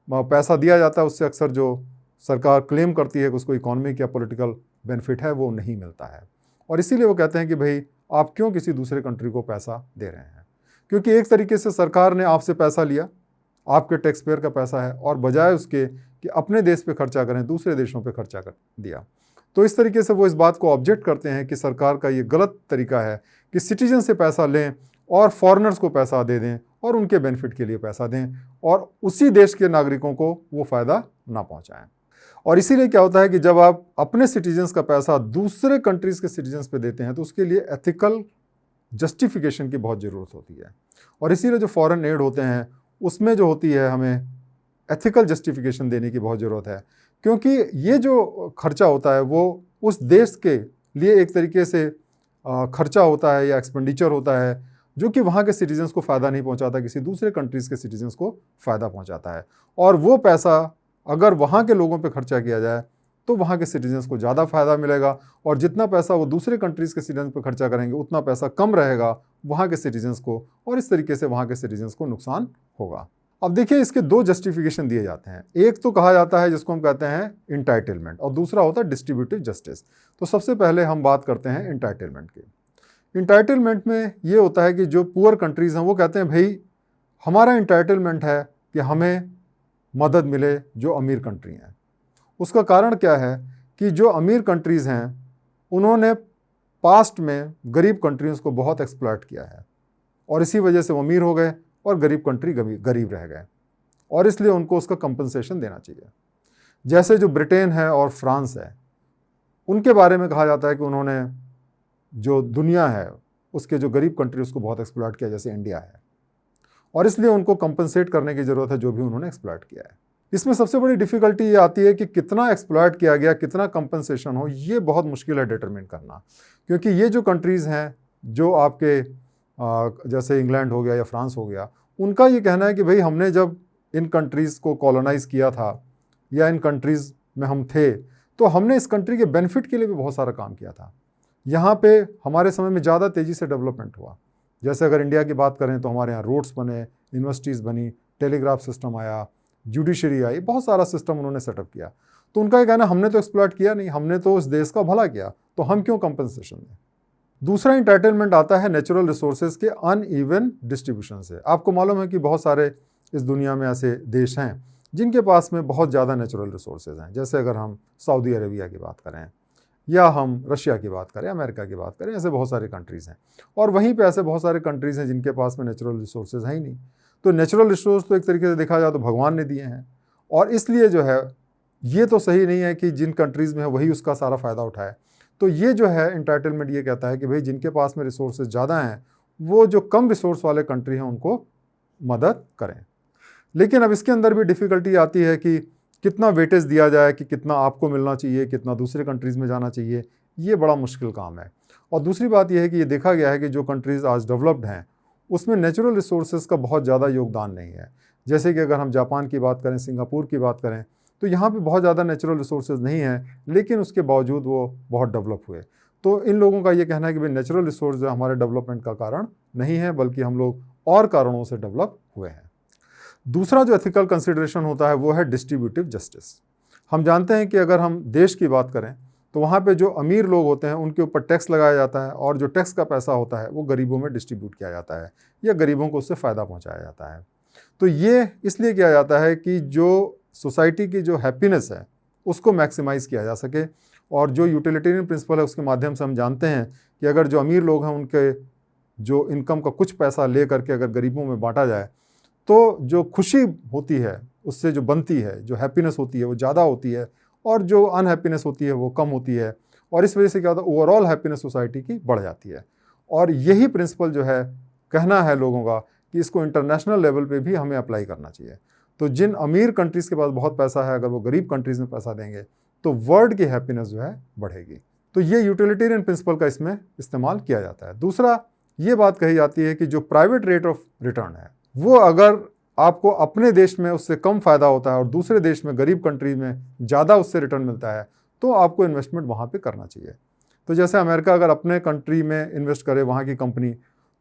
पैसा दिया जाता है उससे अक्सर जो सरकार क्लेम करती है कि उसको इकोनॉमिक या पॉलिटिकल बेनिफिट है वो नहीं मिलता है। और इसीलिए वो कहते हैं कि भाई आप क्यों किसी दूसरे कंट्री को पैसा दे रहे हैं, क्योंकि एक तरीके से सरकार ने आपसे पैसा लिया, आपके टैक्स पेयर का पैसा है, और बजाय उसके कि अपने देश पे खर्चा करें दूसरे देशों पे खर्चा कर दिया। तो इस तरीके से वो इस बात को ऑब्जेक्ट करते हैं कि सरकार का ये गलत तरीका है कि सिटीजन से पैसा लें और फॉरेनर्स को पैसा दे दें और उनके बेनिफिट के लिए पैसा दें और उसी देश के नागरिकों को वो फ़ायदा ना पहुंचाएं। और इसीलिए क्या होता है कि जब आप अपने सिटीजन्स का पैसा दूसरे कंट्रीज़ के सिटीजन्स पे देते हैं तो उसके लिए एथिकल जस्टिफिकेशन की बहुत ज़रूरत होती है। और इसीलिए जो फॉरेन एड होते हैं उसमें जो होती है हमें एथिकल जस्टिफिकेशन देने की बहुत ज़रूरत है, क्योंकि ये जो खर्चा होता है वो उस देश के लिए एक तरीके से खर्चा होता है या एक्सपेंडिचर होता है जो कि वहाँ के सिटीजन्स को फ़ायदा नहीं पहुँचाता, किसी दूसरे कंट्रीज़ के सिटीजन्स को फ़ायदा पहुँचाता है। और वो पैसा अगर वहाँ के लोगों पे खर्चा किया जाए तो वहाँ के सिटीजन्स को ज़्यादा फ़ायदा मिलेगा, और जितना पैसा वो दूसरे कंट्रीज़ के सिटीजन पे खर्चा करेंगे उतना पैसा कम रहेगा वहाँ के सिटीजन्स को, और इस तरीके से वहाँ के सिटीजन्स को नुकसान होगा। अब देखिए, इसके दो जस्टिफिकेशन दिए जाते हैं। एक तो कहा जाता है जिसको हम कहते हैं इंटाइटलमेंट, और दूसरा होता है डिस्ट्रीब्यूटिव जस्टिस। तो सबसे पहले हम बात करते हैं इंटाइटलमेंट की। इंटाइटलमेंट में ये होता है कि जो पुअर कंट्रीज़ हैं वो कहते हैं भाई हमारा इंटाइटलमेंट है कि हमें मदद मिले जो अमीर कंट्री हैं। उसका कारण क्या है कि जो अमीर कंट्रीज़ हैं उन्होंने पास्ट में गरीब कंट्रीज़ को बहुत एक्सप्लॉइट किया है, और इसी वजह से वो अमीर हो गए और गरीब कंट्री गरीब रह गए, और इसलिए उनको उसका कंपनसेशन देना चाहिए। जैसे जो ब्रिटेन है और फ्रांस है उनके बारे में कहा जाता है कि उन्होंने जो दुनिया है उसके जो गरीब कंट्री उसको बहुत एक्सप्लॉइट किया, जैसे इंडिया है, और इसलिए उनको कंपनसेट करने की ज़रूरत है जो भी उन्होंने एक्सप्लॉइट किया है। इसमें सबसे बड़ी डिफ़िकल्टी ये आती है कि कितना एक्सप्लॉइट किया गया, कितना कंपनसेशन हो, ये बहुत मुश्किल है डिटरमिन करना, क्योंकि ये जो कंट्रीज़ हैं जो आपके जैसे इंग्लैंड हो गया या फ्रांस हो गया, उनका ये कहना है कि भाई हमने जब इन कंट्रीज़ को कॉलोनाइज़ किया था या इन कंट्रीज़ में हम थे तो हमने इस कंट्री के बेनिफिट के लिए भी बहुत सारा काम किया था। यहाँ पे हमारे समय में ज़्यादा तेज़ी से डेवलपमेंट हुआ। जैसे अगर इंडिया की बात करें तो हमारे यहाँ रोड्स बने, यूनिवर्सिटीज़ बनी, टेलीग्राफ सिस्टम आया, जुडिशरी आई, बहुत सारा सिस्टम उन्होंने सेटअप किया। तो उनका ये कहना हमने तो एक्सप्लॉइट किया नहीं, हमने तो उस देश का भला किया, तो हम क्यों कंपनसेशन दें। दूसरा इंटाइटलमेंट आता है नेचुरल रिसोर्सेज के अनइवन डिस्ट्रीब्यूशन से। आपको मालूम है कि बहुत सारे इस दुनिया में ऐसे देश हैं जिनके पास में बहुत ज़्यादा नेचुरल रिसोर्सेज हैं। जैसे अगर हम सऊदी अरेबिया की बात करें या हम रशिया की बात करें, अमेरिका की बात करें, ऐसे बहुत सारे कंट्रीज़ हैं, और वहीं पे ऐसे बहुत सारे कंट्रीज़ हैं जिनके पास में नेचुरल रिसोर्सेज हैं ही नहीं। तो नेचुरल रिसोर्स तो एक तरीके से देखा जाए तो भगवान ने दिए हैं, और इसलिए जो है ये तो सही नहीं है कि जिन कंट्रीज़ में है वही उसका सारा फ़ायदा उठाए। तो ये जो है इंटाइटलमेंट ये कहता है कि भाई जिनके पास में रिसोर्सेज ज़्यादा हैं वो जो कम रिसोर्स वाले कंट्री हैं उनको मदद करें। लेकिन अब इसके अंदर भी डिफ़िकल्टी आती है कि कितना वेटेज दिया जाए, कि कितना आपको मिलना चाहिए, कितना दूसरे कंट्रीज़ में जाना चाहिए, ये बड़ा मुश्किल काम है। और दूसरी बात यह है कि ये देखा गया है कि जो कंट्रीज़ आज डेवलप्ड हैं उसमें नेचुरल रिसोर्सेज का बहुत ज़्यादा योगदान नहीं है। जैसे कि अगर हम जापान की बात करें, सिंगापुर की बात करें, तो यहाँ पे बहुत ज़्यादा नेचुरल रिसोर्सेज नहीं है, लेकिन उसके बावजूद वो बहुत डेवलप हुए। तो इन लोगों का ये कहना है कि भाई नेचुरल रिसोर्स जो हमारे डेवलपमेंट का कारण नहीं है, बल्कि हम लोग और कारणों से डेवलप हुए हैं। दूसरा जो एथिकल कंसिडरेशन होता है वो है डिस्ट्रीब्यूटिव जस्टिस। हम जानते हैं कि अगर हम देश की बात करें तो वहाँ पे जो अमीर लोग होते हैं उनके ऊपर टैक्स लगाया जाता है, और जो टैक्स का पैसा होता है वो गरीबों में डिस्ट्रीब्यूट किया जाता है या गरीबों को उससे फ़ायदा पहुँचाया जाता है। तो ये इसलिए किया जाता है कि जो सोसाइटी की जो हैप्पीनेस है उसको मैक्सिमाइज़ किया जा सके, और जो यूटिलिटेरियन प्रिंसिपल है उसके माध्यम से हम जानते हैं कि अगर जो अमीर लोग हैं उनके जो इनकम का कुछ पैसा ले करके अगर गरीबों में बांटा जाए तो जो खुशी होती है उससे जो बनती है, जो हैप्पीनेस होती है वो ज़्यादा होती है, और जो अनहैप्पीनेस होती है वो कम होती है, और इस वजह से क्या होता है, ओवरऑल हैप्पीनेस सोसाइटी की बढ़ जाती है। और यही प्रिंसिपल जो है कहना है लोगों का कि इसको इंटरनेशनल लेवल पे भी हमें अप्लाई करना चाहिए। तो जिन अमीर कंट्रीज़ के पास बहुत पैसा है, अगर वो गरीब कंट्रीज़ में पैसा देंगे तो वर्ल्ड की हैप्पीनेस जो है बढ़ेगी। तो ये यूटिलिटेरियन प्रिंसिपल का इसमें इस्तेमाल किया जाता है। दूसरा ये बात कही जाती है कि जो प्राइवेट रेट ऑफ रिटर्न है वो अगर आपको अपने देश में उससे कम फ़ायदा होता है और दूसरे देश में गरीब कंट्री में ज़्यादा उससे रिटर्न मिलता है तो आपको इन्वेस्टमेंट वहाँ पे करना चाहिए। तो जैसे अमेरिका अगर अपने कंट्री में इन्वेस्ट करे वहाँ की कंपनी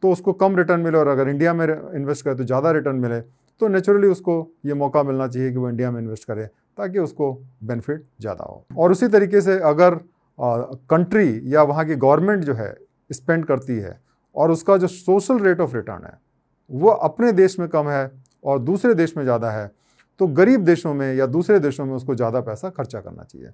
तो उसको कम रिटर्न मिले, और अगर इंडिया में इन्वेस्ट करे तो ज़्यादा रिटर्न मिले, तो नेचुरली उसको ये मौका मिलना चाहिए कि वो इंडिया में इन्वेस्ट करे ताकि उसको बेनिफिट ज़्यादा हो। और उसी तरीके से अगर कंट्री या वहाँ की गवर्नमेंट जो है स्पेंड करती है और उसका जो सोशल रेट ऑफ रिटर्न है वो अपने देश में कम है और दूसरे देश में ज़्यादा है, तो गरीब देशों में या दूसरे देशों में उसको ज़्यादा पैसा खर्चा करना चाहिए।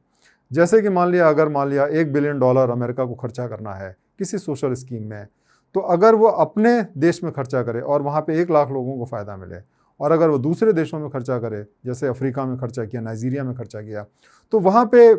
जैसे कि मान लिया $1 बिलियन अमेरिका को खर्चा करना है किसी सोशल स्कीम में, तो अगर वो अपने देश में खर्चा करे और वहाँ पे 1 लाख लोगों को फ़ायदा मिले और अगर वो दूसरे देशों में खर्चा करे, जैसे अफ्रीका में खर्चा किया, नाइजीरिया में खर्चा किया, तो वहाँ पे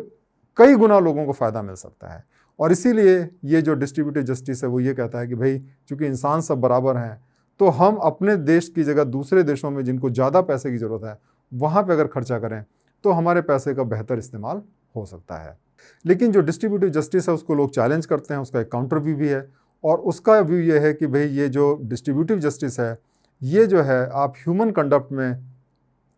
कई गुना लोगों को फ़ायदा मिल सकता है। और इसीलिए ये जो डिस्ट्रीब्यूटिव जस्टिस है वो ये कहता है कि भाई चूंकि इंसान सब बराबर हैं, तो हम अपने देश की जगह दूसरे देशों में जिनको ज़्यादा पैसे की ज़रूरत है वहाँ पे अगर खर्चा करें तो हमारे पैसे का बेहतर इस्तेमाल हो सकता है। लेकिन जो डिस्ट्रीब्यूटिव जस्टिस है उसको लोग चैलेंज करते हैं, उसका एक काउंटर व्यू भी है, और उसका व्यू ये है कि भाई ये जो डिस्ट्रीब्यूटिव जस्टिस है ये जो है आप ह्यूमन कंडक्ट में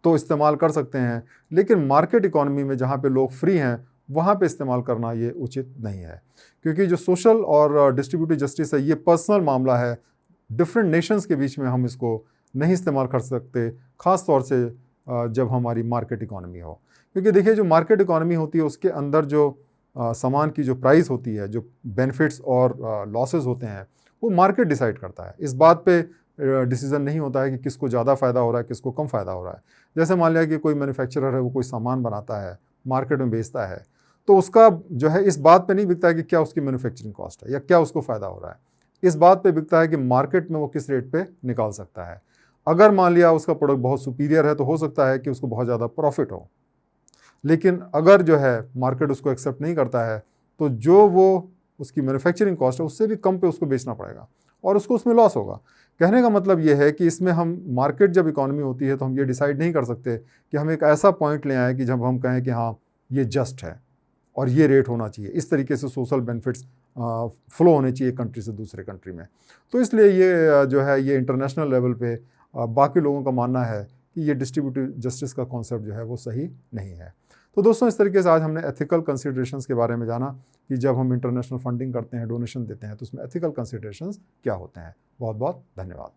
तो इस्तेमाल कर सकते हैं, लेकिन मार्केट इकोनॉमी में जहाँ पे लोग फ्री हैं वहाँ पे इस्तेमाल करना ये उचित नहीं है। क्योंकि जो सोशल और डिस्ट्रीब्यूटिव जस्टिस है ये पर्सनल मामला है, डिफरेंट नेशंस के बीच में हम इसको नहीं इस्तेमाल कर सकते, ख़ास तौर से जब हमारी मार्केट इकोनॉमी हो। क्योंकि देखिए जो मार्केट इकोनॉमी होती है उसके अंदर जो सामान की जो प्राइस होती है, जो बेनिफिट्स और लॉसेस होते हैं, वो मार्केट डिसाइड करता है। इस बात पे डिसीजन नहीं होता है कि किसको ज़्यादा फ़ायदा हो रहा है, किसको कम फ़ायदा हो रहा है। जैसे मान लिया कि कोई मैन्युफैक्चरर है, वो कोई सामान बनाता है, मार्केट में बेचता है, तो उसका जो है इस बात पे नहीं बिकता है कि क्या उसकी मैन्युफैक्चरिंग कॉस्ट है या क्या उसको फ़ायदा हो रहा है। इस बात पे बिकता है कि मार्केट में वो किस रेट पे निकाल सकता है। अगर मान लिया उसका प्रोडक्ट बहुत सुपीरियर है तो हो सकता है कि उसको बहुत ज़्यादा प्रॉफिट हो, लेकिन अगर जो है मार्केट उसको एक्सेप्ट नहीं करता है तो जो वो उसकी मैन्युफैक्चरिंग कॉस्ट है उससे भी कम पे उसको बेचना पड़ेगा और उसको उसमें लॉस होगा। कहने का मतलब ये है कि इसमें हम मार्केट जब इकोनॉमी होती है तो हम ये डिसाइड नहीं कर सकते कि हम एक ऐसा पॉइंट ले आएँ कि जब हम कहें कि हाँ ये जस्ट है और ये रेट होना चाहिए, इस तरीके से सोशल बेनिफिट्स फ्लो होने चाहिए कंट्री से दूसरे कंट्री में। तो इसलिए ये जो है ये इंटरनेशनल लेवल पे बाकी लोगों का मानना है कि ये डिस्ट्रीब्यूटिव जस्टिस का कॉन्सेप्ट जो है वो सही नहीं है। तो दोस्तों इस तरीके से आज हमने एथिकल कंसिडरेशंस के बारे में जाना कि जब हम इंटरनेशनल फंडिंग करते हैं, डोनेशन देते हैं, तो उसमें एथिकल कंसिडरेशंस क्या होते हैं। बहुत बहुत धन्यवाद।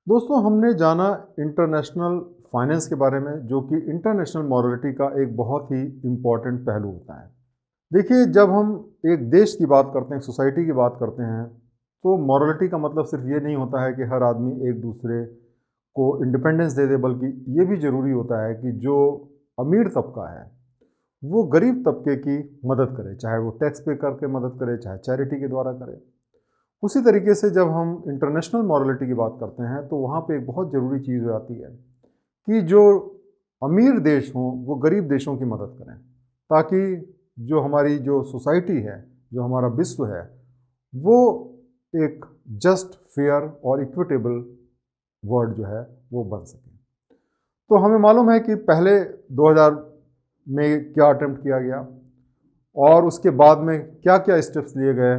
दोस्तों हमने जाना इंटरनेशनल फाइनेंस के बारे में, जो कि इंटरनेशनल मॉरलिटी का एक बहुत ही इम्पॉर्टेंट पहलू होता है। देखिए जब हम एक देश की बात करते हैं, सोसाइटी की बात करते हैं, तो मॉरलिटी का मतलब सिर्फ ये नहीं होता है कि हर आदमी एक दूसरे को इंडिपेंडेंस दे दे, बल्कि ये भी ज़रूरी होता है कि जो अमीर तबका है वो गरीब तबके की मदद करे, चाहे वो टैक्स पे करके मदद करे, चाहे चैरिटी के द्वारा करे। उसी तरीके से जब हम इंटरनेशनल मॉरलिटी की बात करते हैं तो वहाँ पे एक बहुत ज़रूरी चीज़ हो जाती है कि जो अमीर देश हों वो गरीब देशों की मदद करें, ताकि जो हमारी जो सोसाइटी है, जो हमारा विश्व है, वो एक जस्ट, फेयर और इक्विटेबल वर्ल्ड जो है वो बन सके। तो हमें मालूम है कि पहले 2000 में क्या अटेम्प्ट किया गया और उसके बाद में क्या क्या स्टेप्स लिए गए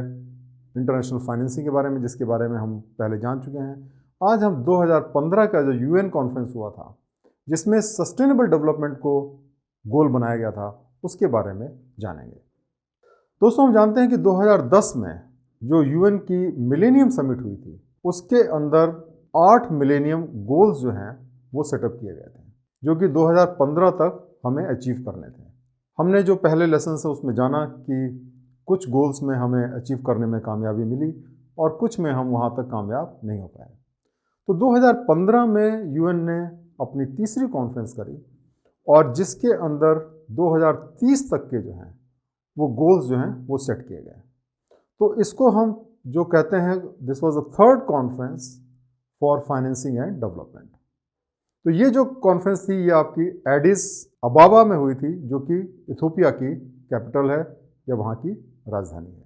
इंटरनेशनल फाइनेंसिंग के बारे में, जिसके बारे में हम पहले जान चुके हैं। आज हम 2015 का जो यूएन कॉन्फ्रेंस हुआ था, जिसमें सस्टेनेबल डेवलपमेंट को गोल बनाया गया था, उसके बारे में जानेंगे। दोस्तों हम जानते हैं कि 2010 में जो यूएन की मिलेनियम समिट हुई थी, उसके अंदर 8 मिलेनियम गोल्स जो हैं वो सेटअप किए गए थे, जो कि 2015 तक हमें अचीव करने थे। हमने जो पहले लेसन है उसमें जाना कि कुछ गोल्स में हमें अचीव करने में कामयाबी मिली और कुछ में हम वहाँ तक कामयाब नहीं हो पाए। तो 2015 में यूएन ने अपनी तीसरी कॉन्फ्रेंस करी और जिसके अंदर 2030 तक के जो हैं वो गोल्स जो हैं वो सेट किए गए। तो इसको हम जो कहते हैं, this was the third conference for financing and development. तो ये जो कॉन्फ्रेंस थी ये आपकी एडिस अबाबा में हुई थी, जो कि इथोपिया की कैपिटल है या वहाँ की राजधानी है।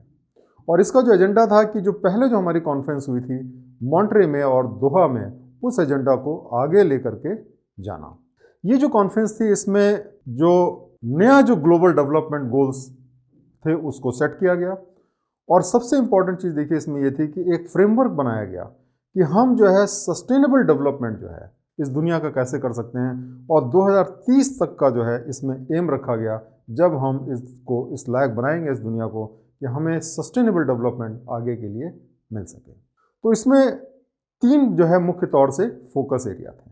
और इसका जो एजेंडा था कि जो पहले जो हमारी कॉन्फ्रेंस हुई थी मॉन्ट्रे में और दोहा में, उस एजेंडा को आगे लेकर के जाना। ये जो कॉन्फ्रेंस थी इसमें जो नया जो ग्लोबल डेवलपमेंट गोल्स थे उसको सेट किया गया और सबसे इम्पॉर्टेंट चीज़ देखिए इसमें ये थी कि एक फ्रेमवर्क बनाया गया कि हम जो है सस्टेनेबल डेवलपमेंट जो है इस दुनिया का कैसे कर सकते हैं, और 2030 तक का जो है इसमें एम रखा गया, जब हम इसको इस लायक बनाएंगे इस दुनिया को कि हमें सस्टेनेबल डेवलपमेंट आगे के लिए मिल सके। तो इसमें 3 जो है मुख्य तौर से फोकस एरिया थे।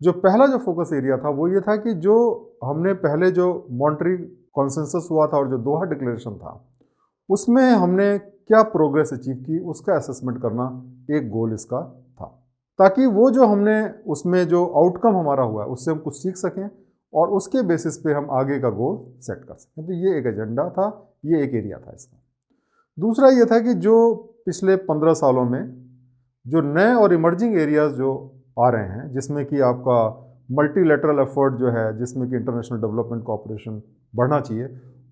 जो पहला जो फोकस एरिया था वो ये था कि जो हमने पहले जो मॉन्ट्री कॉन्सेंसस हुआ था और जो दोहा डिक्लेरेशन था उसमें हमने क्या प्रोग्रेस अचीव की, उसका असेसमेंट करना एक गोल इसका था, ताकि वो जो हमने उसमें जो आउटकम हमारा हुआ है उससे हम कुछ सीख सकें और उसके बेसिस पे हम आगे का गोल सेट कर सकें। तो ये एक एजेंडा था, ये एक एरिया था इसका। दूसरा ये था कि जो पिछले 15 सालों में जो नए और इमर्जिंग एरियाज़ जो आ रहे हैं, जिसमें कि आपका मल्टीलेटरल एफर्ट जो है, जिसमें कि इंटरनेशनल डेवलपमेंट कोऑपरेशन बढ़ना चाहिए,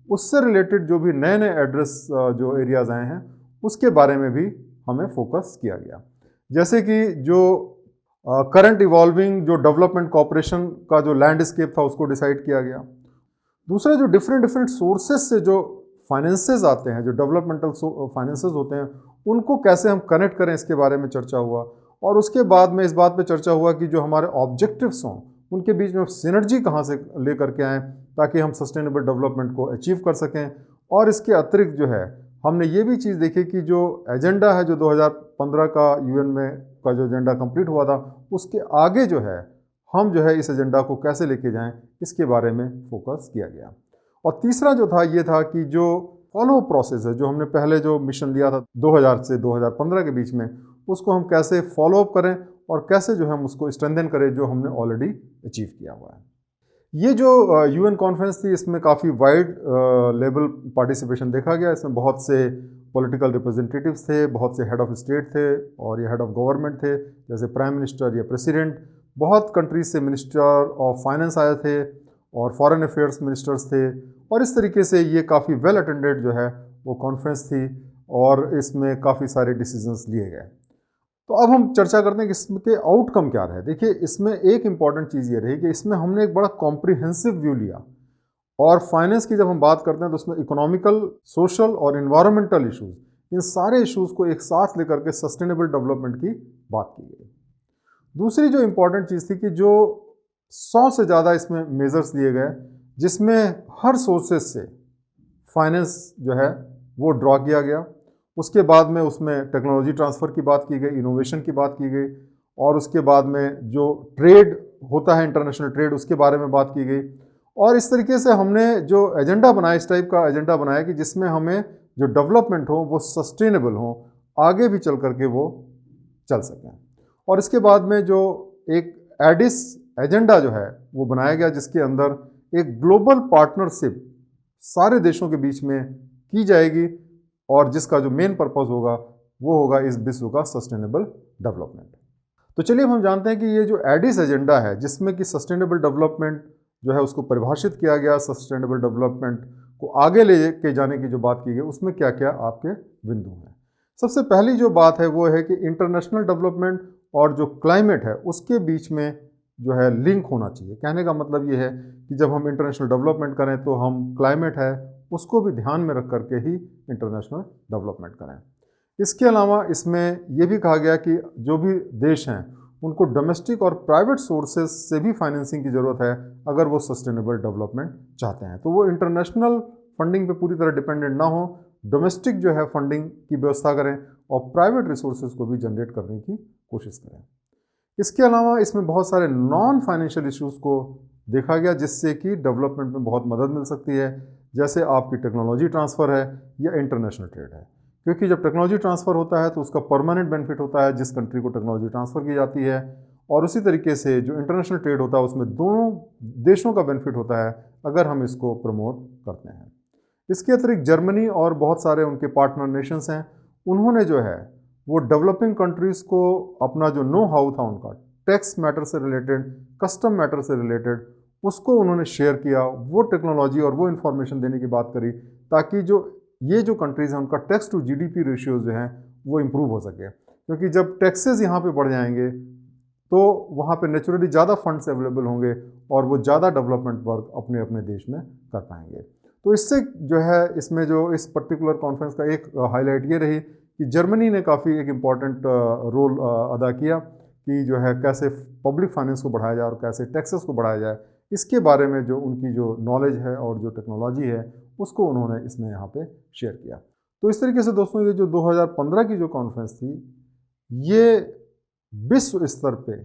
उससे रिलेटेड जो भी नए नए एड्रेस जो एरियाज़ आए हैं उसके बारे में भी हमें फोकस किया गया। जैसे कि जो करंट इवॉल्विंग जो डेवलपमेंट कोऑपरेशन का जो लैंडस्केप था उसको डिसाइड किया गया। दूसरा जो डिफरेंट सोर्सेज से जो फाइनेंसेस आते हैं, जो डेवलपमेंटल फाइनेंसेस होते हैं, उनको कैसे हम कनेक्ट करें, इसके बारे में चर्चा हुआ। और उसके बाद में इस बात पे चर्चा हुआ कि जो हमारे ऑब्जेक्टिव्स हों उनके बीच में सिनर्जी कहाँ से लेकर के आएँ ताकि हम सस्टेनेबल डेवलपमेंट को अचीव कर सकें। और इसके अतिरिक्त जो है हमने ये भी चीज़ देखी कि जो एजेंडा है जो 2015 का यूएन में का जो एजेंडा कंप्लीट हुआ था, उसके आगे जो है हम जो है इस एजेंडा को कैसे लेके जाएं, इसके बारे में फोकस किया गया। और तीसरा जो था ये था कि जो फॉलो प्रोसेस है, जो हमने पहले जो मिशन लिया था 2000 से 2015 के बीच में, उसको हम कैसे फॉलो अप करें और कैसे जो है हम उसको स्ट्रेंथन करें जो हमने ऑलरेडी अचीव किया हुआ है। ये जो यूएन कॉन्फ्रेंस थी, इसमें काफ़ी वाइड लेवल पार्टिसिपेशन देखा गया। इसमें बहुत से पॉलिटिकल रिप्रेजेंटेटिव्स थे, बहुत से हेड ऑफ स्टेट थे और ये हेड ऑफ गवर्नमेंट थे, जैसे प्राइम मिनिस्टर या प्रेसिडेंट। बहुत कंट्रीज से मिनिस्टर ऑफ फाइनेंस आए थे और फॉरेन अफेयर्स मिनिस्टर्स थे। और इस तरीके से ये काफ़ी वेल अटेंडेड जो है वो कॉन्फ्रेंस थी और इसमें काफ़ी सारे डिसीजंस लिए गए। तो अब हम चर्चा करते हैं कि इसके आउटकम क्या रहे। देखिए, इसमें एक इम्पॉर्टेंट चीज़ ये रही कि इसमें हमने एक बड़ा कॉम्प्रिहेंसिव व्यू लिया। और फाइनेंस की जब हम बात करते हैं तो उसमें इकोनॉमिकल, सोशल और इन्वायरमेंटल इशूज़, इन सारे इशूज़ को एक साथ लेकर के सस्टेनेबल डेवलपमेंट की बात की गई। दूसरी जो इम्पॉर्टेंट चीज़ थी कि जो 100 से ज़्यादा इसमें मेजर्स लिए गए, जिसमें हर सोर्सेज से फाइनेंस जो है वो ड्रॉ किया गया। उसके बाद में उसमें टेक्नोलॉजी ट्रांसफ़र की बात की गई, इनोवेशन की बात की गई, और उसके बाद में जो ट्रेड होता है, इंटरनेशनल ट्रेड, उसके बारे में बात की गई। और इस तरीके से हमने जो एजेंडा बनाया, इस टाइप का एजेंडा बनाया कि जिसमें हमें जो डेवलपमेंट हो वो सस्टेनेबल हो, आगे भी चल करके वो चल सकें। और इसके बाद में जो एक एडिस एजेंडा जो है वो बनाया गया, जिसके अंदर एक ग्लोबल पार्टनरशिप सारे देशों के बीच में की जाएगी और जिसका जो मेन पर्पस होगा वो होगा इस विश्व का सस्टेनेबल डेवलपमेंट। तो चलिए अब हम जानते हैं कि ये जो एडिस एजेंडा है, जिसमें कि सस्टेनेबल डेवलपमेंट जो है उसको परिभाषित किया गया, सस्टेनेबल डेवलपमेंट को आगे ले के जाने की जो बात की गई, उसमें क्या क्या आपके बिंदु हैं। सबसे पहली जो बात है वो है कि इंटरनेशनल डेवलपमेंट और जो क्लाइमेट है उसके बीच में जो है लिंक होना चाहिए। कहने का मतलब ये है कि जब हम इंटरनेशनल डेवलपमेंट करें तो हम क्लाइमेट है उसको भी ध्यान में रख करके ही इंटरनेशनल डेवलपमेंट करें। इसके अलावा इसमें यह भी कहा गया कि जो भी देश हैं उनको डोमेस्टिक और प्राइवेट सोर्सेज से भी फाइनेंसिंग की ज़रूरत है अगर वो सस्टेनेबल डेवलपमेंट चाहते हैं। तो वो इंटरनेशनल फंडिंग पे पूरी तरह डिपेंडेंट ना हो, डोमेस्टिक जो है फंडिंग की व्यवस्था करें और प्राइवेट रिसोर्सेज को भी जनरेट करने की कोशिश करें। इसके अलावा इसमें बहुत सारे नॉन फाइनेंशियल इश्यूज़ को देखा गया जिससे कि डेवलपमेंट में बहुत मदद मिल सकती है, जैसे आपकी टेक्नोलॉजी ट्रांसफ़र है या इंटरनेशनल ट्रेड है। क्योंकि जब टेक्नोलॉजी ट्रांसफ़र होता है तो उसका परमानेंट बेनिफिट होता है जिस कंट्री को टेक्नोलॉजी ट्रांसफ़र की जाती है, और उसी तरीके से जो इंटरनेशनल ट्रेड होता है उसमें दोनों देशों का बेनिफिट होता है अगर हम इसको प्रमोट करते हैं। इसके अतिरिक्त जर्मनी और बहुत सारे उनके पार्टनर नेशंस हैं, उन्होंने जो है वो डेवलपिंग कंट्रीज़ को अपना जो नो हाउ था उनका टैक्स मैटर से रिलेटेड, कस्टम मैटर से रिलेटेड, उसको उन्होंने शेयर किया, वो टेक्नोलॉजी और वो इन्फॉर्मेशन देने की बात करी ताकि जो ये जो कंट्रीज़ हैं उनका टैक्स टू जीडीपी रेशियोज जो हैं वो इम्प्रूव हो सके। क्योंकि जब टैक्सेस यहाँ पे बढ़ जाएंगे तो वहाँ पे नेचुरली ज़्यादा फंड्स अवेलेबल होंगे और वो ज़्यादा डेवलपमेंट वर्क अपने अपने देश में कर पाएंगे। तो इससे जो है इसमें जो इस पर्टिकुलर कॉन्फ्रेंस का एक हाईलाइट ये रही कि जर्मनी ने काफ़ी एक इम्पॉर्टेंट रोल अदा किया कि जो है कैसे पब्लिक फाइनेंस को बढ़ाया जाए और कैसे टैक्सेस को बढ़ाया जाए, इसके बारे में जो उनकी जो नॉलेज है और जो टेक्नोलॉजी है उसको उन्होंने इसमें यहाँ पे शेयर किया। तो इस तरीके से दोस्तों ये जो 2015 की जो कॉन्फ्रेंस थी ये विश्व स्तर पे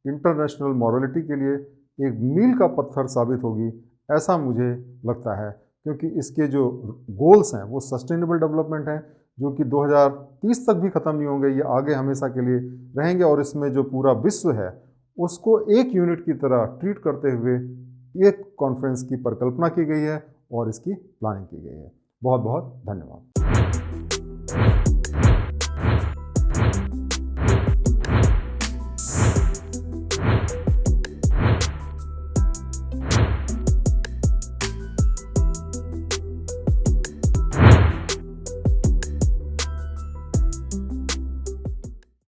इंटरनेशनल मॉरलिटी के लिए एक मील का पत्थर साबित होगी, ऐसा मुझे लगता है। क्योंकि इसके जो गोल्स हैं वो सस्टेनेबल डेवलपमेंट हैं जो कि 2030 तक भी ख़त्म नहीं होंगे, ये आगे हमेशा के लिए रहेंगे। और इसमें जो पूरा विश्व है उसको एक यूनिट की तरह ट्रीट करते हुए एक कॉन्फ्रेंस की परिकल्पना की गई है और इसकी प्लानिंग की गई है। बहुत बहुत धन्यवाद। धन्यवाद।